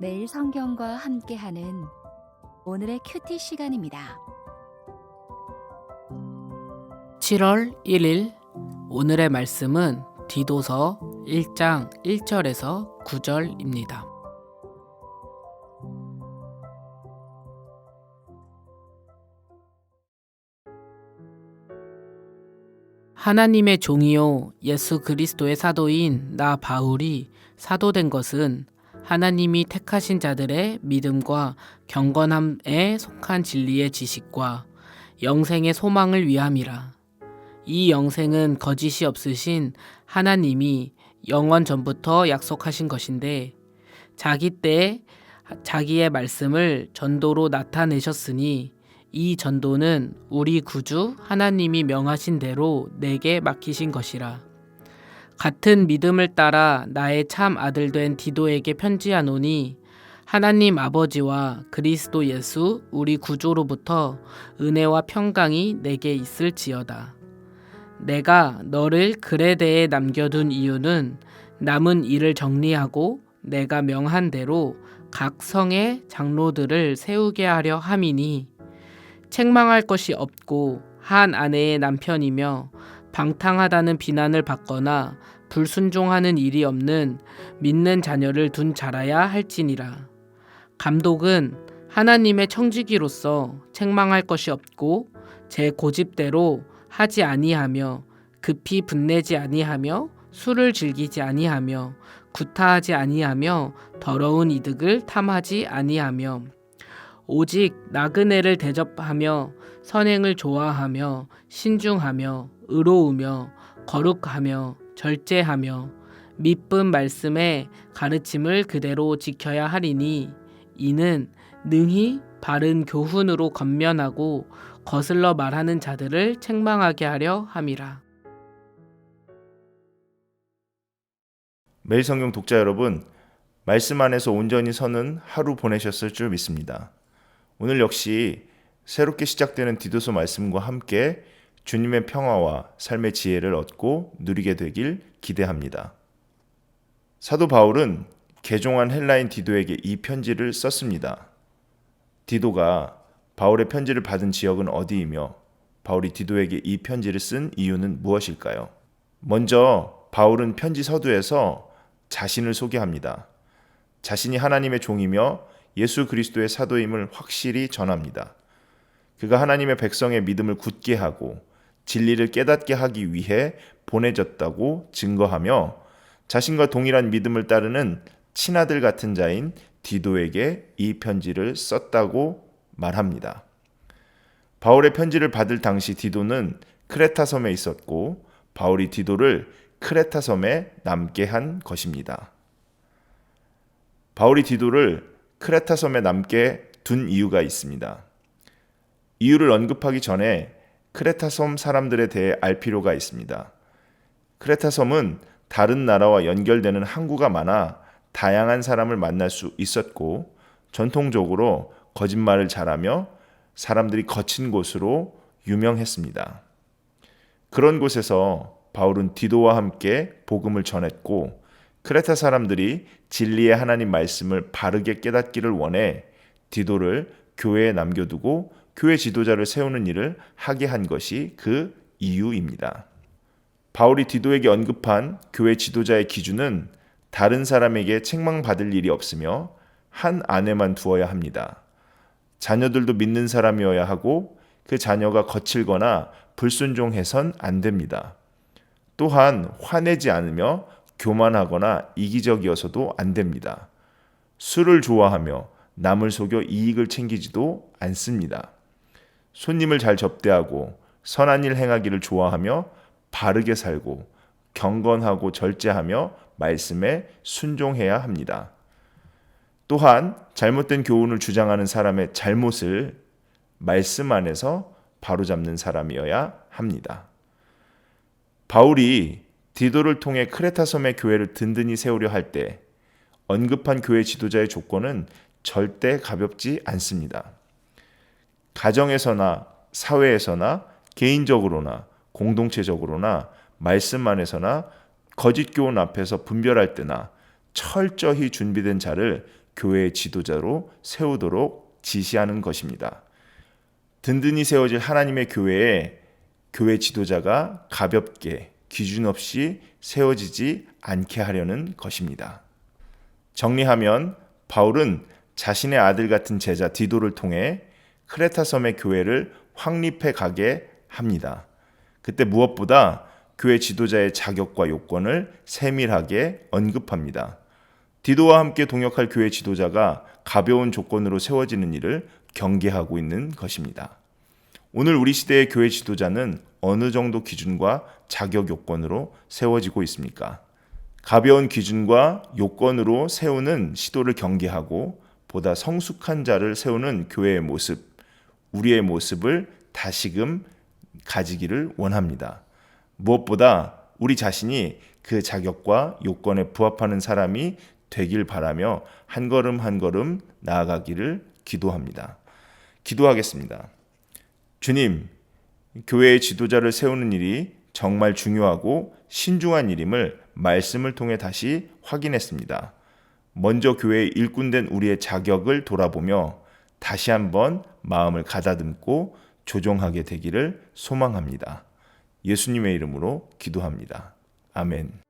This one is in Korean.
매일 성경과 함께하는 오늘의 큐티 시간입니다. 7월 1일 오늘의 말씀은 디도서 1장 1절에서 9절입니다. 하나님의 종이요 예수 그리스도의 사도인 나 바울이 사도된 것은 하나님이 택하신 자들의 믿음과 경건함에 속한 진리의 지식과 영생의 소망을 위함이라. 이 영생은 거짓이 없으신 하나님이 영원 전부터 약속하신 것인데 자기 때에 자기의 말씀을 전도로 나타내셨으니 이 전도는 우리 구주 하나님이 명하신 대로 내게 맡기신 것이라. 같은 믿음을 따라 나의 참 아들 된 디도에게 편지하노니 하나님 아버지와 그리스도 예수 우리 구주로부터 은혜와 평강이 내게 있을지어다. 내가 너를 그레데에 남겨둔 이유는 남은 일을 정리하고 내가 명한 대로 각 성의 장로들을 세우게 하려 함이니 책망할 것이 없고 한 아내의 남편이며 방탕하다는 비난을 받거나 불순종하는 일이 없는 믿는 자녀를 둔 자라야 할지니라. 감독은 하나님의 청지기로서 책망할 것이 없고 제 고집대로 하지 아니하며 급히 분내지 아니하며 술을 즐기지 아니하며 구타하지 아니하며 더러운 이득을 탐하지 아니하며 오직 나그네를 대접하며 선행을 좋아하며 신중하며 의로우며 거룩하며 절제하며 미쁜 말씀의 가르침을 그대로 지켜야 하리니 이는 능히 바른 교훈으로 건면하고 거슬러 말하는 자들을 책망하게 하려 함이라. 매일 성경 독자 여러분, 말씀 안에서 온전히 서는 하루 보내셨을 줄 믿습니다. 오늘 역시 새롭게 시작되는 디도서 말씀과 함께 주님의 평화와 삶의 지혜를 얻고 누리게 되길 기대합니다. 사도 바울은 개종한 헬라인 디도에게 이 편지를 썼습니다. 디도가 바울의 편지를 받은 지역은 어디이며 바울이 디도에게 이 편지를 쓴 이유는 무엇일까요? 먼저 바울은 편지 서두에서 자신을 소개합니다. 자신이 하나님의 종이며 예수 그리스도의 사도임을 확실히 전합니다. 그가 하나님의 백성의 믿음을 굳게 하고 진리를 깨닫게 하기 위해 보내졌다고 증거하며 자신과 동일한 믿음을 따르는 친아들 같은 자인 디도에게 이 편지를 썼다고 말합니다. 바울의 편지를 받을 당시 디도는 크레타 섬에 있었고 바울이 디도를 크레타 섬에 남게 한 것입니다. 바울이 디도를 크레타 섬에 남게 둔 이유가 있습니다. 이유를 언급하기 전에 크레타 섬 사람들에 대해 알 필요가 있습니다. 크레타 섬은 다른 나라와 연결되는 항구가 많아 다양한 사람을 만날 수 있었고 전통적으로 거짓말을 잘하며 사람들이 거친 곳으로 유명했습니다. 그런 곳에서 바울은 디도와 함께 복음을 전했고 크레타 사람들이 진리의 하나님 말씀을 바르게 깨닫기를 원해 디도를 교회에 남겨두고 교회 지도자를 세우는 일을 하게 한 것이 그 이유입니다. 바울이 디도에게 언급한 교회 지도자의 기준은 다른 사람에게 책망받을 일이 없으며 한 아내만 두어야 합니다. 자녀들도 믿는 사람이어야 하고 그 자녀가 거칠거나 불순종해선 안 됩니다. 또한 화내지 않으며 교만하거나 이기적이어서도 안 됩니다. 술을 좋아하며 남을 속여 이익을 챙기지도 않습니다. 손님을 잘 접대하고 선한 일 행하기를 좋아하며 바르게 살고 경건하고 절제하며 말씀에 순종해야 합니다. 또한 잘못된 교훈을 주장하는 사람의 잘못을 말씀 안에서 바로잡는 사람이어야 합니다. 바울이 디도를 통해 크레타 섬의 교회를 든든히 세우려 할 때 언급한 교회 지도자의 조건은 절대 가볍지 않습니다. 가정에서나 사회에서나 개인적으로나 공동체적으로나 말씀 안에서나 거짓 교훈 앞에서 분별할 때나 철저히 준비된 자를 교회의 지도자로 세우도록 지시하는 것입니다. 든든히 세워질 하나님의 교회에 교회 지도자가 가볍게 기준 없이 세워지지 않게 하려는 것입니다. 정리하면 바울은 자신의 아들 같은 제자 디도를 통해 크레타 섬의 교회를 확립해 가게 합니다. 그때 무엇보다 교회 지도자의 자격과 요건을 세밀하게 언급합니다. 디도와 함께 동역할 교회 지도자가 가벼운 조건으로 세워지는 일을 경계하고 있는 것입니다. 오늘 우리 시대의 교회 지도자는 어느 정도 기준과 자격 요건으로 세워지고 있습니까? 가벼운 기준과 요건으로 세우는 시도를 경계하고 보다 성숙한 자를 세우는 교회의 모습, 우리의 모습을 다시금 가지기를 원합니다. 무엇보다 우리 자신이 그 자격과 요건에 부합하는 사람이 되길 바라며 한 걸음 한 걸음 나아가기를 기도합니다. 기도하겠습니다. 주님, 교회의 지도자를 세우는 일이 정말 중요하고 신중한 일임을 말씀을 통해 다시 확인했습니다. 먼저 교회의 일꾼된 우리의 자격을 돌아보며 다시 한번 마음을 가다듬고 조정하게 되기를 소망합니다. 예수님의 이름으로 기도합니다. 아멘.